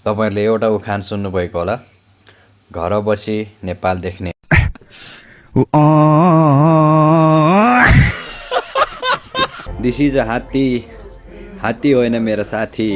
तपाईहरुले एउटा उखान सुन्नुभएको होला, घर बसी नेपाल देख्ने। दिस इज अ हात्ती, हात्ती होइन मेरो साथी।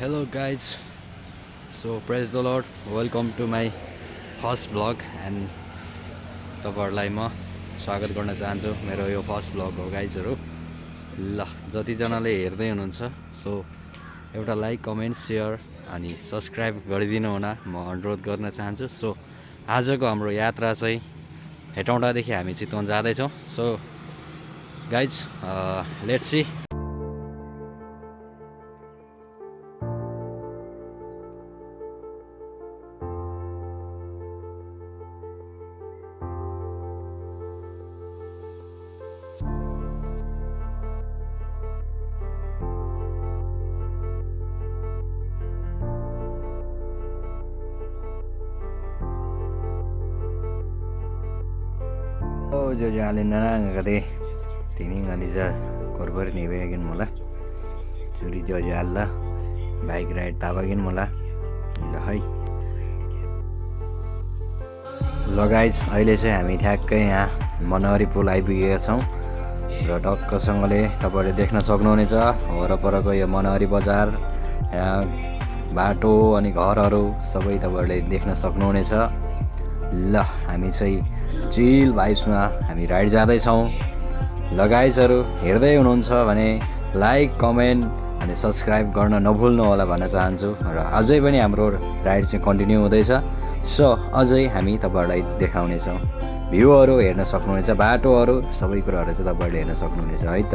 Hello guys, so praise the Lord, welcome to my first vlog and तपाईहरुलाई म स्वागत गर्न चाहन्छु मेरो यो फर्स्ट भ्लग हो गाइजहरु। ल जतिजनाले हेर्दै हुनुहुन्छ सो एउटा लाइक कमेन्ट सेयर अनि सब्स्क्राइब गरिदिनु हुन म अनुरोध गर्न चाहन्छु। सो आजको हाम्रो यात्रा चाहिँ हेटौँडादेखि हामी चितवन जाँदैछौँ। So guys let's see. Jadi alin nana ngade tini ngadi ja korbar nibe mola curi joji alla bike ride tabagin mola ल है। ल गाइज अहिले चाहिँ हामी ठ्याक्कै यहाँ मनहरी पुल आइपुगेका छौँ र टक्कसँगले तपाईहरुले देख्न सक्नुहुनेछ वरपरको यो मनहरी बजार, यहाँ बाटो अनि घरहरू सबै तपाईहरुले देख्न सक्नुहुनेछ। ल हामी चाहिँ चिल भाइब्समा हामी राइड जाँदैछौँ। ल गाइजहरु हेर्दै हुनुहुन्छ भने लाइक कमेन्ट अनि सब्स्क्राइब गर्न नभुल्नु होला भन्न चाहन्छु र अझै पनि हाम्रो राइड चाहिँ कन्टिन्यू हुँदैछ। सो अझै हामी तपाईहरुलाई देखाउनेछौँ, भ्यूहरू हेर्न सक्नुहुनेछ, बाटोहरू सबै कुराहरू चाहिँ तपाईहरुले हेर्न सक्नुहुनेछ है त।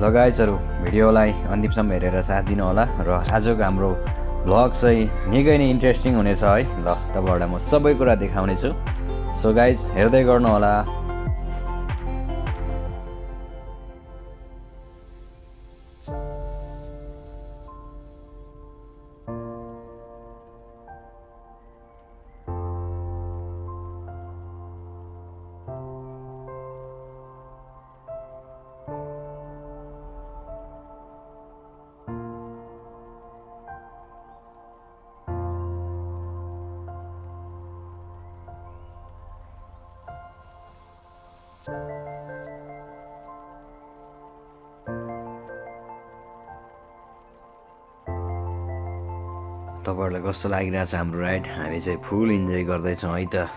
ल गाइजहरु भिडियोलाई अन्तिमसम्म हेरेर साथ दिनु होला र आजको हाम्रो भ्लग चाहिँ निकै नै इन्ट्रेस्टिङ हुनेछ है। ल तपाईहरुलाई म सबै कुरा देखाउने छु। सो गाइज हेर्दै गर्नु होला। तपाईहरुलाई कस्तो लागिरहेछ हाम्रो राइड? हामी चाहिँ फुल इन्जोय गर्दैछौँ है त।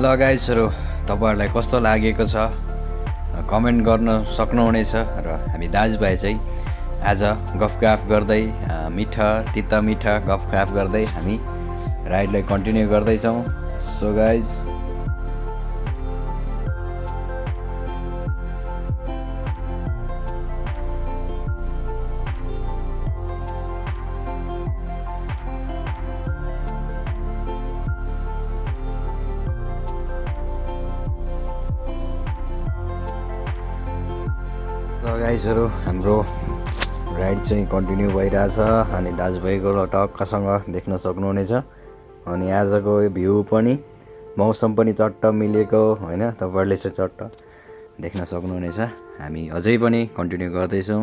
ल गाइजहरु तपाईहरुलाई कस्तो लागेको छ कमेन्ट गर्न सक्नुहुनेछ र हामी दाजुभाइ चाहिँ आज गफगाफ गर्दै मिठा तिता मिठा गफगाफ गर्दै हामी राइडलाई कन्टिन्यू गर्दैछौँ। सो गाइज गाइजहरु हाम्रो राइड चाहिँ कन्टिन्यू भइरहेछ अनि दाजुभाइको टक्कसँग देख्न सक्नुहुनेछ। अनि आजको भ्यू पनि मौसम पनि चट्ट मिलेको हैन, तपाईहरुले चाहिँ चट्ट देख्न सक्नुहुनेछ। हामी अझै पनि कन्टिन्यू गर्दैछौँ।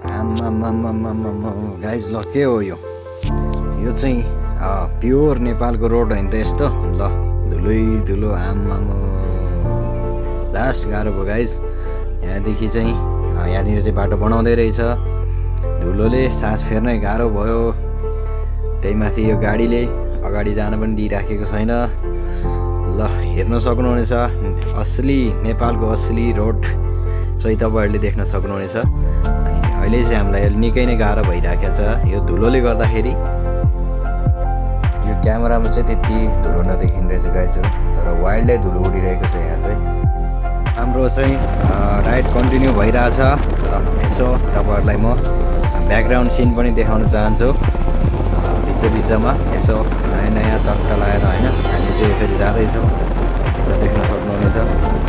आम्मामामामामा गाइज ल के हो यो चाहिँ प्योर नेपालको रोड होइन त यस्तो ल धुलै धुलो आम्मामा लास्ट गाह्रो भयो गाइज यहाँदेखि चाहिँ यहाँनिर चाहिँ बाटो बनाउँदै रहेछ धुलोले सास फेर्नै गाह्रो भयो त्यही माथि यो गाडीले अगाडि जान पनि दिइराखेको छैन ल हेर्न सक्नुहुनेछ असली नेपालको असली रोड चाहिँ तपाईँहरूले देख्न सक्नुहुनेछ अनि अहिले चाहिँ हामीलाई निकै नै गाह्रो भइरहेको छ यो धुलोले गर्दाखेरि यो क्यामेरामा चाहिँ त्यति धुलो नदेखिने रहेछ गाइजहरू तर वाइल्डै धुलो उडिरहेको छ यहाँ चाहिँ हाम्रो चाहिँ राइड कन्टिन्यू भइरहेछ यसो तपाईँहरूलाई म ब्याकग्राउन्ड सिन पनि देखाउन चाहन्छु बिचमा यसो नयाँ नयाँ चक्का लगाएर होइन हामी चाहिँ यसरी जाँदैछौँ देख्न सक्नुहुनेछ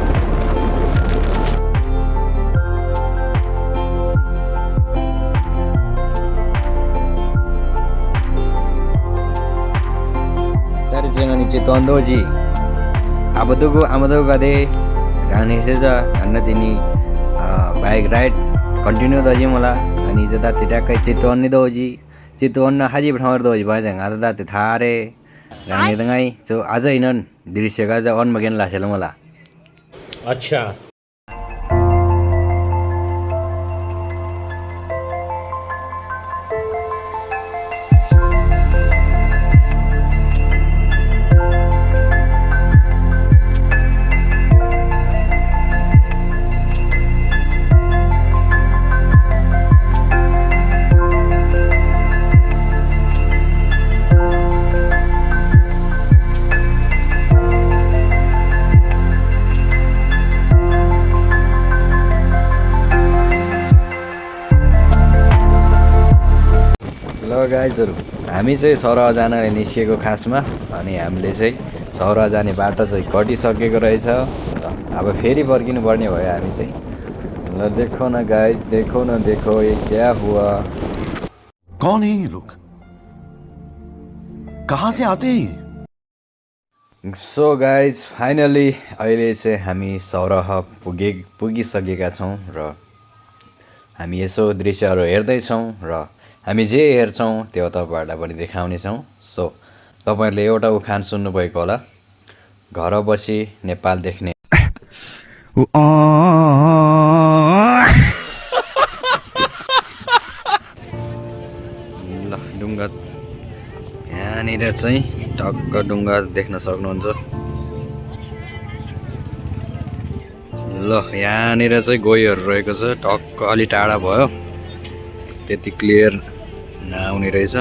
Tondo ji abadugu gade rani seja anna tini bike ride continue daji mola ani jada tita kai chiton ni doji chiton na haji bhamar doji ba jang ada te thare rani dangai so aja inan drisya ga ja on magen la sela mola acha गाइजहरू हामी चाहिँ सरह जान निस्किएको खासमा अनि हामीले चाहिँ सरह जाने बाटो चाहिँ कटिसकेको रहेछ अब फेरि फर्किनु पर्ने भयो हामी चाहिँ ल देखो न गाइज देखो न देखो ये क्या हुआ कौन है ये लोग कहाँ से आते हैं सो गाइज फाइनली अहिले चाहिँ हामी सरह पुगिसकेका छौँ र हामी यसो दृश्यहरू हेर्दैछौँ र हामी जे हेर्छौँ त्यो तपाईँहरूलाई पनि देखाउनेछौँ सो तपाईँहरूले एउटा उखान सुन्नुभएको होला घर बसी नेपाल देख्ने ल डुङ्गा यहाँनिर चाहिँ टक्क डुङ्गा देख्न सक्नुहुन्छ ल यहाँनिर चाहिँ गोहीहरू रहेको छ टक्क अलि टाढा भयो त्यति क्लियर नआउने रहेछ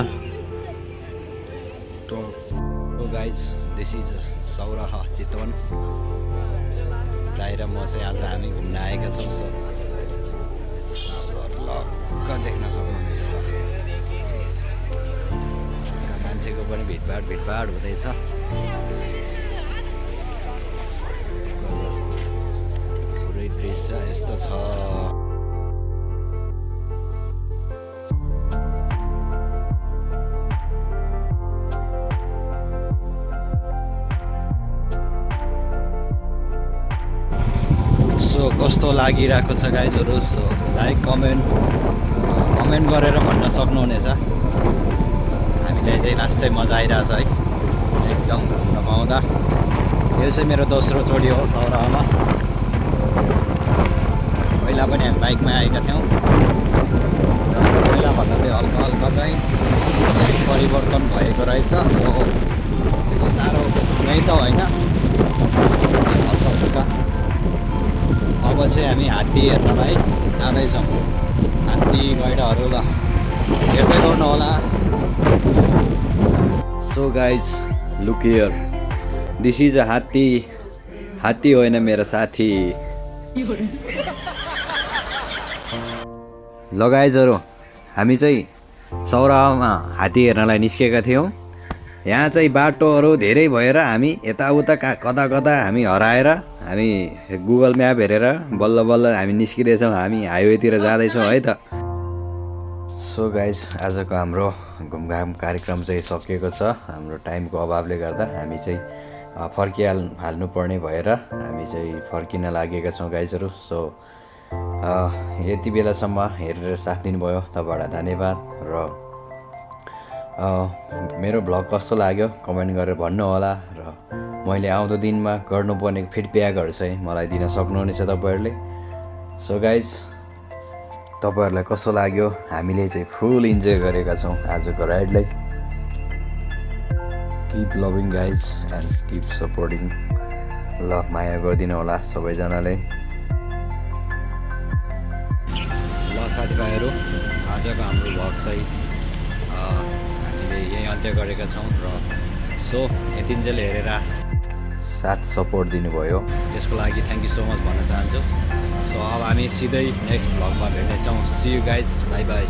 तो guys this is Sauraha Chitwan दाइ र म चाहिँ आज हामी घुम्न आएका छौँ सर्लक्क देख्न सक्नुहुनेछ मान्छेको पनि भिडभाड हुँदैछ पुरै दृश्य यस्तो छ कस्तो लागिरहेको छ गाइजहरू सो लाइक कमेन्ट गरेर भन्न सक्नुहुनेछ हामीलाई चाहिँ लास्टै मजा आइरहेछ है एकदम घुम्न पाउँदा यो चाहिँ मेरो दोस्रो चोटि हो सरहमा पहिला पनि हामी बाइकमा आएका थियौँ पहिलाभन्दा चाहिँ हल्का चाहिँ परिवर्तन भएको रहेछ सो त्यस्तो साह्रो नै त होइन हल्का अब चाहिँ हामी हात्ती हेर्नलाई जाँदैछौँ हात्ती गैँडाहरू ल हेर्दै गर्नु होला so guys look here this is a हात्ती होइन मेरो साथी ल गाइजहरू हामी चाहिँ सौराहमा हात्ती हेर्नलाई निस्केका थियौँ यहाँ चाहिँ बाटोहरू धेरै भएर हामी यताउता कता हामी हराएर हामी गुगल म्याप हेरेर बल्ल हामी निस्किँदैछौँ हामी हाइवेतिर जाँदैछौँ है त सो गाइज आजको हाम्रो घुमघाम कार्यक्रम चाहिँ सकिएको छ हाम्रो टाइमको अभावले गर्दा हामी चाहिँ फर्किहाल्नु पर्ने भएर हामी चाहिँ फर्किन लागेका छौँ गाइजहरू सो यति बेलासम्म हेरेर साथ दिनुभयो तपाईँहरूलाई धन्यवाद र मेरो भ्लग कस्तो लाग्यो कमेन्ट गरेर भन्नुहोला र मैले आउँदो दिनमा गर्नुपर्ने फिडब्याकहरू चाहिँ मलाई दिन सक्नुहुनेछ तपाईँहरूले। सो गाइज तपाईँहरूलाई कस्तो लाग्यो, हामीले चाहिँ फुल इन्जोय गरेका छौँ आजको राइडलाई। Keep loving guys and keep supporting. ल माया गरिदिनु होला सबैजनाले। ल साथीभाइहरू, आजको हाम्रो भ्लग चाहिँ हामीले यहीँ अन्त्य गरेका छौँ र सो यतिन्जेल हेरेर साथ सपोर्ट दिनुभयो त्यसको लागि थ्याङ्क यू सो मच भन्न चाहन्छु। सो अब हामी सिधै नेक्स्ट भ्लगमा भेट्नेछौँ। See you guys, bye by.